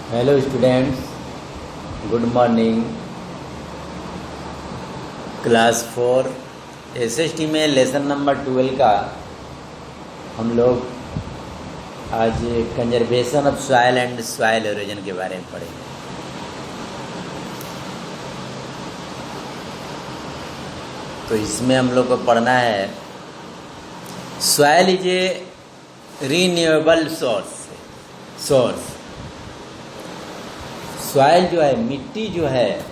Hello students, good morning. Class 4 SST में lesson number 12 का हम लोग आज conservation of soil and soil halogen के बारे में पढ़ेंगे। तो इसमें हम लोग को पढ़ना है soil is a renewable source. Soil जो है, मिट्टी जो है,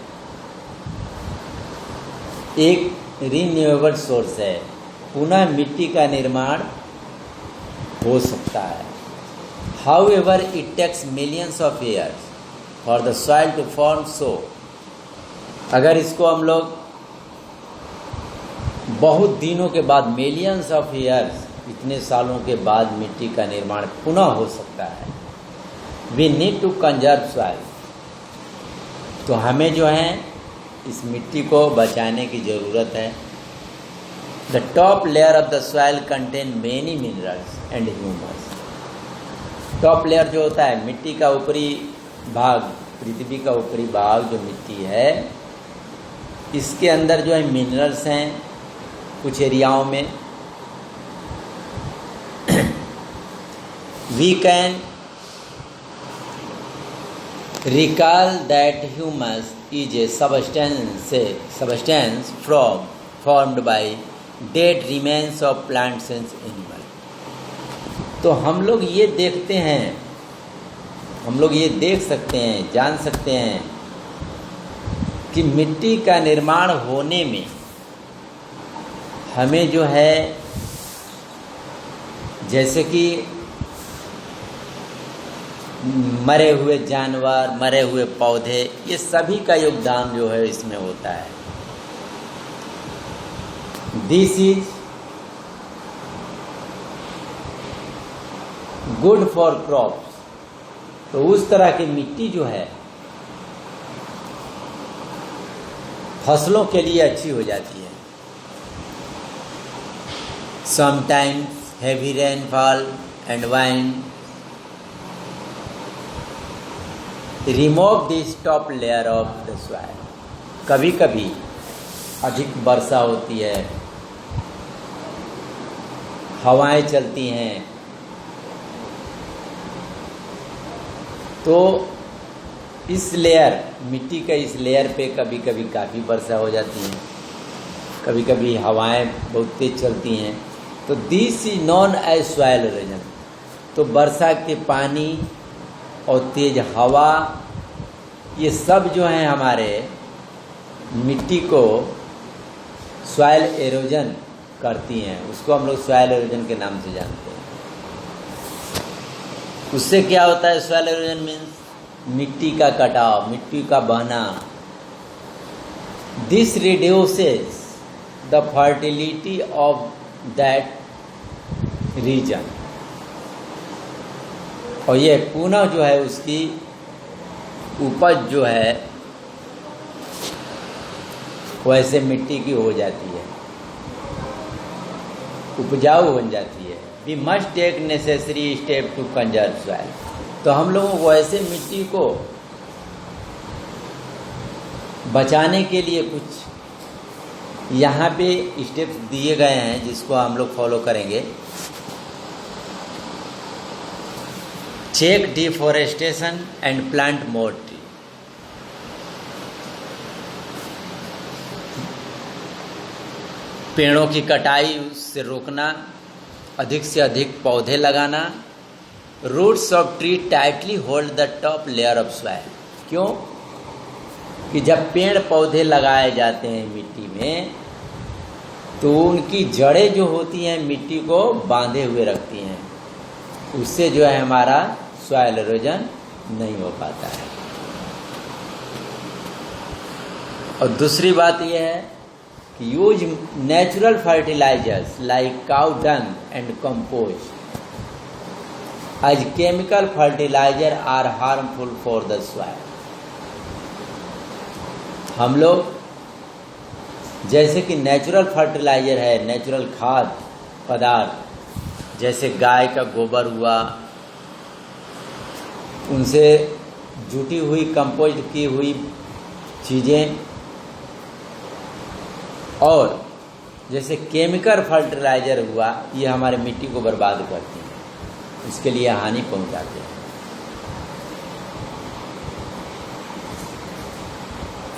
एक रीन्यूएबल सोर्स है। पुनः मिट्टी का निर्माण हो सकता है। However it takes millions of years for the soil to form so. अगर इसको हम लोग बहुत दिनों के बाद, मिलियंस ऑफ ईयर्स, इतने सालों के बाद मिट्टी का निर्माण पुनः हो सकता है। We need to conserve soil. तो हमें जो है इस मिट्टी को बचाने की ज़रूरत है। The top layer of the soil contain many minerals and humus. Top layer जो होता है, मिट्टी का ऊपरी भाग, पृथ्वी का ऊपरी भाग जो मिट्टी है, इसके अंदर जो है मिनरल्स हैं कुछ एरियाओं में। We can recall that humus is a substance formed by dead remains of plants and animals। तो हम लोग ये देखते हैं, हम लोग ये देख सकते हैं, जान सकते हैं कि मिट्टी का निर्माण होने में हमें जो है, जैसे कि मरे हुए जानवर, मरे हुए पौधे, ये सभी का योगदान जो है इसमें होता है। This is good for crops. तो उस तरह की मिट्टी जो है फसलों के लिए अच्छी हो जाती है। Sometimes heavy rainfall and wind remove this top layer of the soil. कभी कभी अधिक वर्षा होती है, हवाएं चलती हैं, तो इस लेयर, मिट्टी के इस लेयर पे कभी कभी काफ़ी वर्षा हो जाती है, कभी कभी हवाएं बहुत तेज चलती हैं। तो this is known as soil erosion. तो वर्षा के पानी और तेज हवा, ये सब जो है हमारे मिट्टी को सॉइल एरोजन करती हैं। उसको हम लोग सॉइल एरोजन के नाम से जानते हैं। उससे क्या होता है? सॉइल एरोजन मीन्स मिट्टी का कटाव, मिट्टी का बहना। This reduces the fertility of that region. और ये पुनः जो है उसकी उपज जो है वैसे मिट्टी की हो जाती है, उपजाऊ बन जाती है। We must take necessary step to conserve soil. तो हम लोगों को ऐसे मिट्टी को बचाने के लिए कुछ यहाँ पे स्टेप्स दिए गए हैं जिसको हम लोग फॉलो करेंगे। Check deforestation and plant more tree. पेड़ों की कटाई से रोकना, अधिक से अधिक पौधे लगाना। Roots of tree tightly hold the top layer of soil. क्यों? कि जब पेड़ पौधे लगाए जाते हैं मिट्टी में, तो उनकी जड़ें जो होती हैं मिट्टी को बांधे हुए रखती हैं। उससे जो है हमारा सॉइल एरोजन नहीं हो पाता है। और दूसरी बात यह है कि use natural fertilizers like cow dung and compost as chemical fertilizer are harmful for the soil. हम लोग जैसे कि नेचुरल फर्टिलाइजर है, नेचुरल खाद पदार्थ, जैसे गाय का गोबर हुआ, उनसे जुटी हुई कंपोस्ट की हुई चीज़ें और जैसे केमिकल फर्टिलाइज़र हुआ, ये हमारे मिट्टी को बर्बाद करते हैं, इसके लिए हानि पहुंचाते हैं।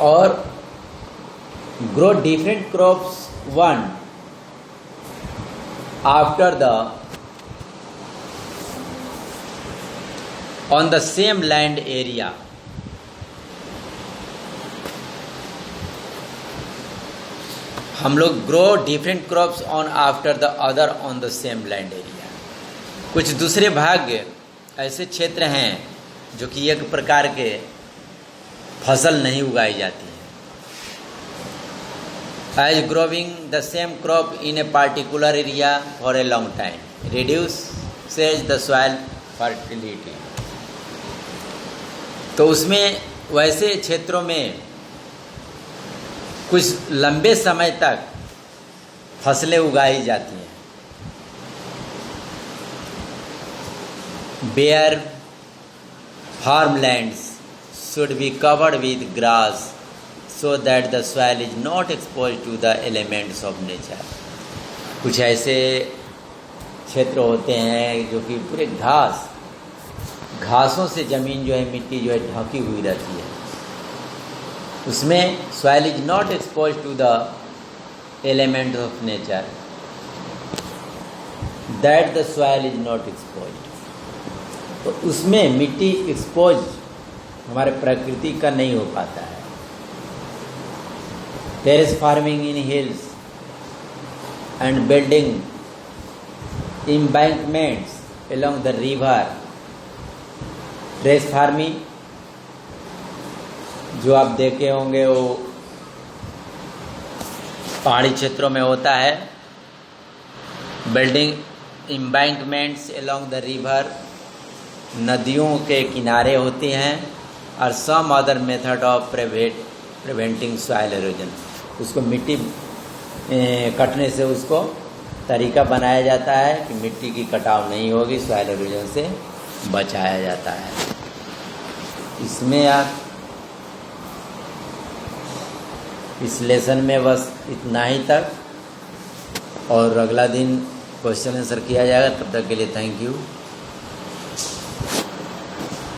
और grow different crops one after the on the same land area. हम लोग grow different crops on after the other on the same land area. कुछ दूसरे भाग ऐसे क्षेत्र हैं जो कि एक प्रकार के फसल नहीं उगाई जाती है। As growing the same crop in a particular area for a long time reduces the soil fertility. तो उसमें वैसे क्षेत्रों में कुछ लंबे समय तक फसलें उगाई जाती हैं। Bare farmlands should be covered with grass so that the soil is not exposed to the elements of nature। कुछ ऐसे क्षेत्र होते हैं जो कि पूरे घासों से ज़मीन जो है, मिट्टी जो है ढकी हुई रहती है, उसमें soil is not exposed to the elements of nature, that the soil is not exposed। तो उसमें मिट्टी एक्सपोज हमारे प्रकृति का नहीं हो पाता है। Terrace farming in hills and building embankments along the river। Terrace farming जो आप देखे होंगे वो पहाड़ी क्षेत्रों में होता है। Building embankments along the river, नदियों के किनारे होते हैं। और some other method of preventing soil erosion, उसको मिट्टी कटने से उसको तरीका बनाया जाता है कि मिट्टी की कटाव नहीं होगी, सॉइल एरोजन से बचाया जाता है। इसमें आप इस लेसन में बस इतना ही तक, और अगला दिन क्वेश्चन आंसर किया जाएगा। तब तक के लिए थैंक यू।